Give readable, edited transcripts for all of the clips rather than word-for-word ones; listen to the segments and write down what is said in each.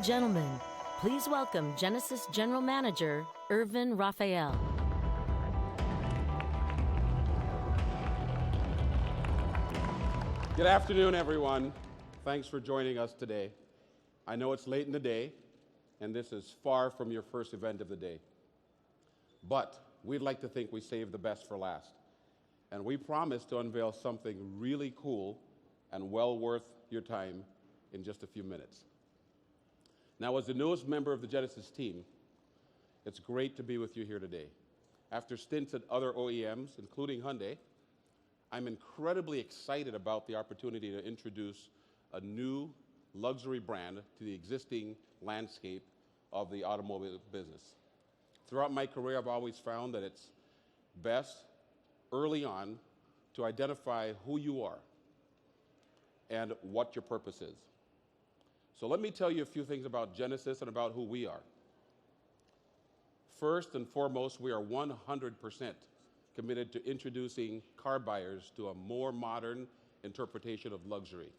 gentlemen, please welcome Genesis General Manager, Irvin Raphael. Good afternoon, everyone. Thanks for joining us today. I know it's late in the day, and this is far from your first event of the day. But we'd like to think we saved the best for last. And we promise to unveil something really cool and well worth your time in just a few minutes. Now, as the newest member of the Genesis team, it's great to be with you here today. After stints at other OEMs, including Hyundai, I'm incredibly excited about the opportunity to introduce a new luxury brand to the existing landscape of the automobile business. Throughout my career, I've always found that it's best early on to identify who you are and what your purpose is. So let me tell you a few things about Genesis and about who we are. First and foremost, we are 100% committed to introducing car buyers to a more modern interpretation of luxury,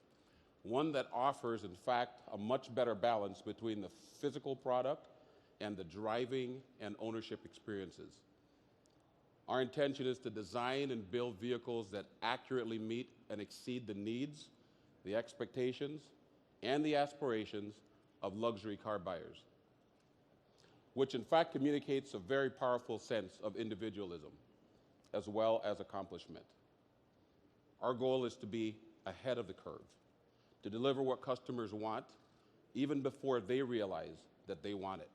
one that offers, in fact, a much better balance between the physical product and the driving and ownership experiences. Our intention is to design and build vehicles that accurately meet and exceed the needs, the expectations, and the aspirations of luxury car buyers, which in fact communicates a very powerful sense of individualism as well as accomplishment. Our goal is to be ahead of the curve, to deliver what customers want even before they realize that they want it.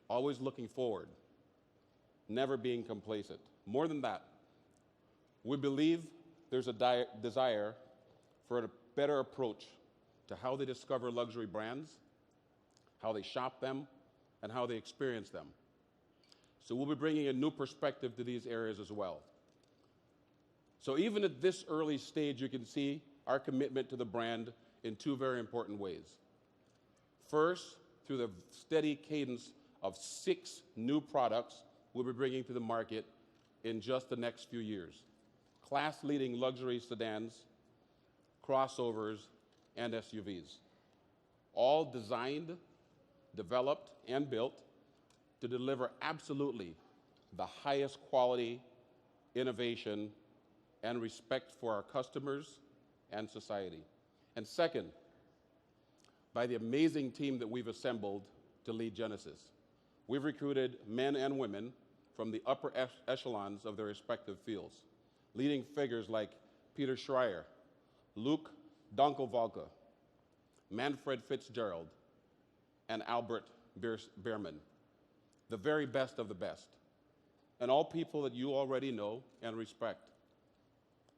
Always looking forward, never being complacent. More than that, we believe there's a desire for a better approach to how they discover luxury brands, how they shop them, and how they experience them. So we'll be bringing a new perspective to these areas as well. So even at this early stage, you can see our commitment to the brand in two very important ways. First, through the steady cadence of 6 new products we'll be bringing to the market in just the next few years. Class-leading luxury sedans, crossovers, and SUVs, all designed, developed, and built to deliver absolutely the highest quality, innovation, and respect for our customers and society. And second, by the amazing team that we've assembled to lead Genesis. We've recruited men and women from the upper echelons of their respective fields, leading figures like Peter Schreier, Luke Donkovalka, Manfred Fitzgerald, and Albert Beerman, the very best of the best, and all people that you already know and respect.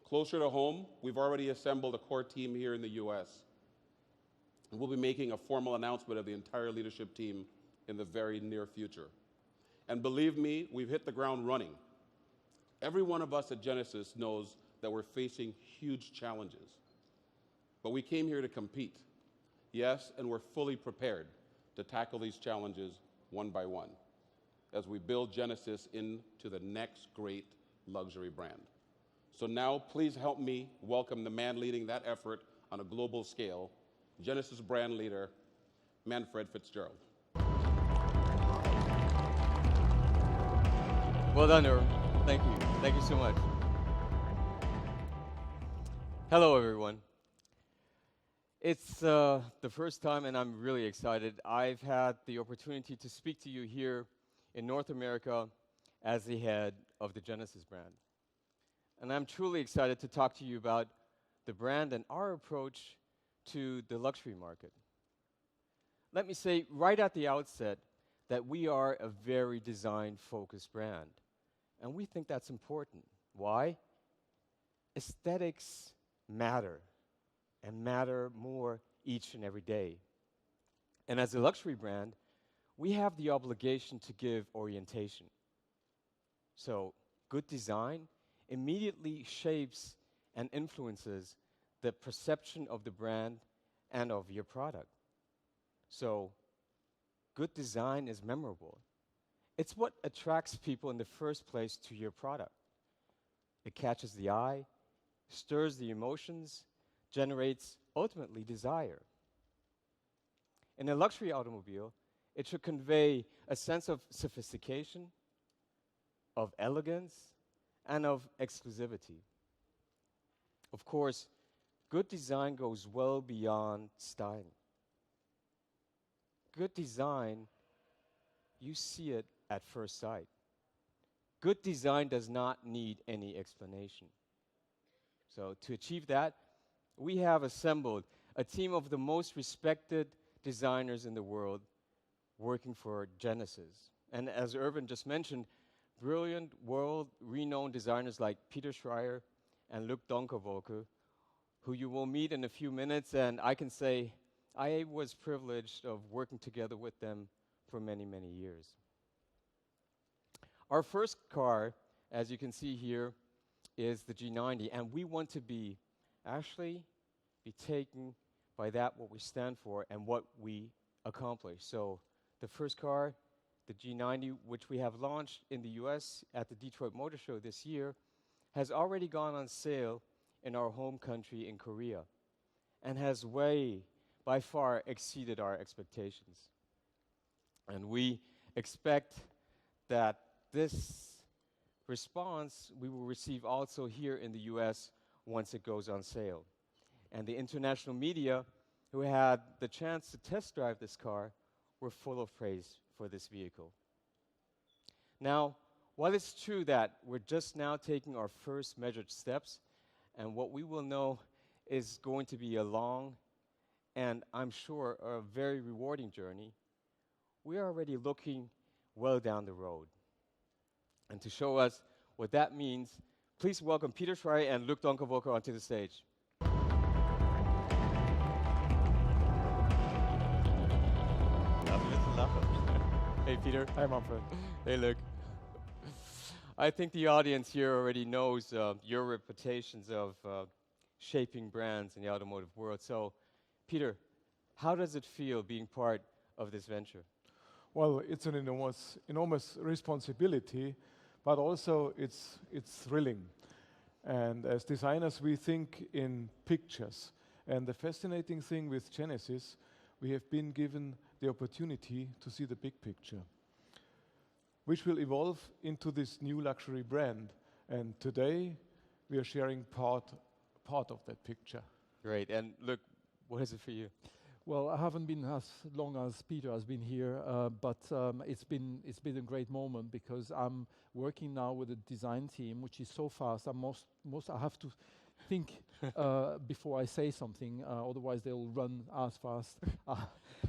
Closer to home, we've already assembled a core team here in the US, and we'll be making a formal announcement of the entire leadership team in the very near future. And believe me, we've hit the ground running. Every one of us at Genesis knows that we're facing huge challenges, but we came here to compete. Yes, and we're fully prepared to tackle these challenges one by one as we build Genesis into the next great luxury brand. So now, please help me welcome the man leading that effort on a global scale, Genesis brand leader, Manfred Fitzgerald. Well done, Irv. Thank you. Thank you so much. Hello, everyone. It's the first time, and I'm really excited. I've had the opportunity to speak to you here in North America as the head of the Genesis brand. And I'm truly excited to talk to you about the brand and our approach to the luxury market. Let me say right at the outset that we are a very design-focused brand. And we think that's important. Why? Aesthetics matter, and matter more each and every day. And as a luxury brand, we have the obligation to give orientation. So good design immediately shapes and influences the perception of the brand and of your product. So good design is memorable. It's what attracts people in the first place to your product. It catches the eye, stirs the emotions, generates ultimately desire. In a luxury automobile, it should convey a sense of sophistication, of elegance, and of exclusivity. Of course, good design goes well beyond styling. Good design, you see it at first sight. Good design does not need any explanation. So to achieve that, we have assembled a team of the most respected designers in the world working for Genesis. And as Irvin just mentioned, brilliant world-renowned designers like Peter Schreier and Luc Donkerwolke, who you will meet in a few minutes, and I can say I was privileged of working together with them for many, many years. Our first car, as you can see here, is the G90, and we want to be taken by that, what we stand for, and what we accomplish. So the first car, the G90, which we have launched in the US at the Detroit Motor Show this year, has already gone on sale in our home country in Korea and has by far exceeded our expectations. And we expect that this response we will receive also here in the US once it goes on sale. And the international media who had the chance to test drive this car were full of praise for this vehicle. Now, while it's true that we're just now taking our first measured steps, and what we will know is going to be a long and I'm sure a very rewarding journey, we are already looking well down the road. And to show us what that means, please welcome Peter Schreier and Luc Donkerwolke onto the stage. Hey, Peter. Hi, Manfred. Hey, Luc. I think the audience here already knows your reputations of shaping brands in the automotive world. So, Peter, how does it feel being part of this venture? Well, it's an enormous responsibility, but also it's thrilling. And as designers, we think in pictures. And the fascinating thing with Genesis, we have been given the opportunity to see the big picture, which will evolve into this new luxury brand. And today, we are sharing part of that picture. Great. And Luc, what is it for you? Well, I haven't been as long as Peter has been here, but it's been a great moment because I'm working now with a design team, which is so fast. I have to think before I say something, otherwise they'll run as fast.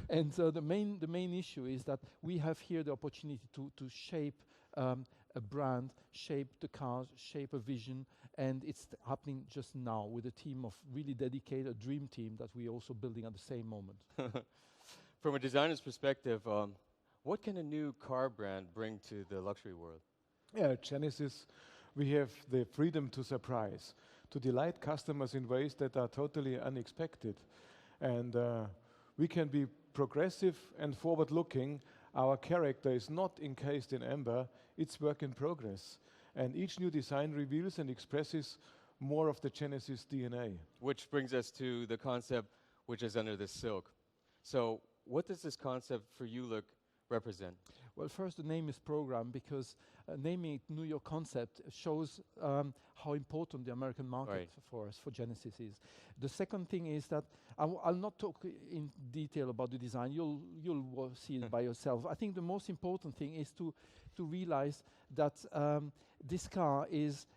And the main issue is that we have here the opportunity to shape a brand, shape the cars, shape a vision, and it's happening just now with a team of really dedicated, a dream team that we're also building at the same moment. From a designer's perspective, what can a new car brand bring to the luxury world? Yeah, at Genesis, we have the freedom to surprise, to delight customers in ways that are totally unexpected. And we can be progressive and forward-looking. Our character is not encased in amber, it's work in progress. And each new design reveals and expresses more of the Genesis DNA. Which brings us to the concept which is under the silk. So what does this concept for you, Luc, represent? Well, first, the name is programmed because naming it New York Concept shows how important the American market for us, for Genesis is. The second thing is that I'll not talk in detail about the design. You'll see it by yourself. I think the most important thing is to realize that this car is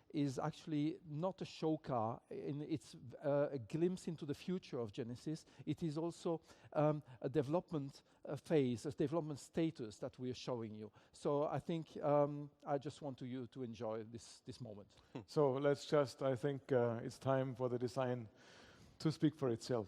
actually not a show car. It's a glimpse into the future of Genesis. It is also a development phase, a development status that we are showing you. So I think I just want you to enjoy this moment. So let's just, I think it's time for the design to speak for itself.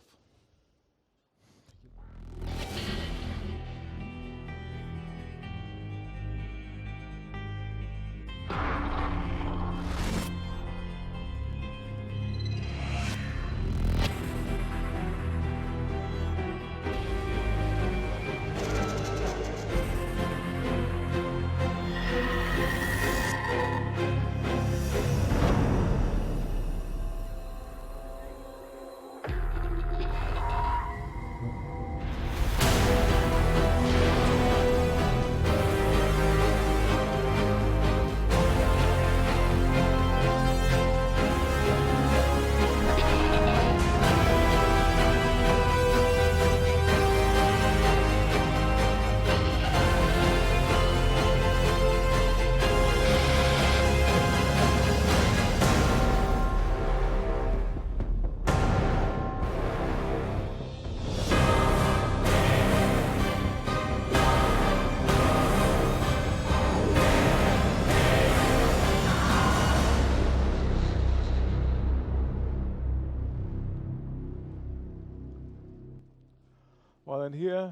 And here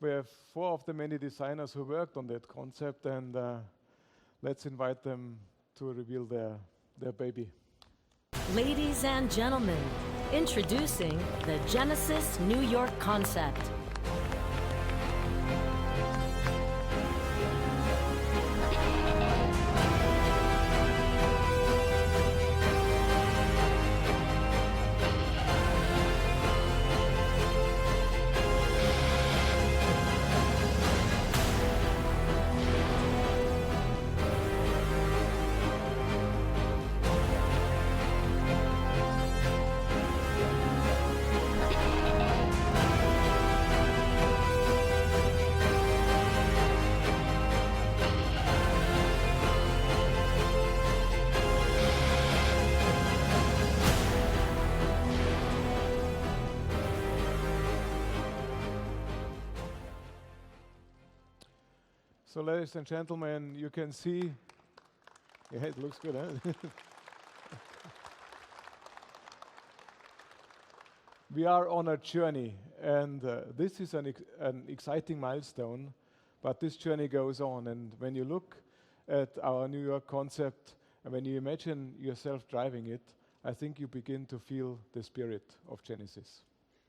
we have 4 of the many designers who worked on that concept, and let's invite them to reveal their baby. Ladies and gentlemen, introducing the Genesis New York concept. So ladies and gentlemen, you can see, yeah, it looks good, huh? We are on a journey, and this is an exciting milestone, but this journey goes on. And when you look at our New York concept, and when you imagine yourself driving it, I think you begin to feel the spirit of Genesis.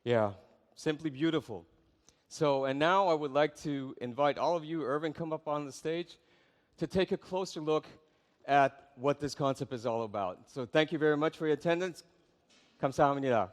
Yeah, simply beautiful. So, and now I would like to invite all of you, Irvin, come up on the stage to take a closer look at what this concept is all about. So thank you very much for your attendance. 감사합니다.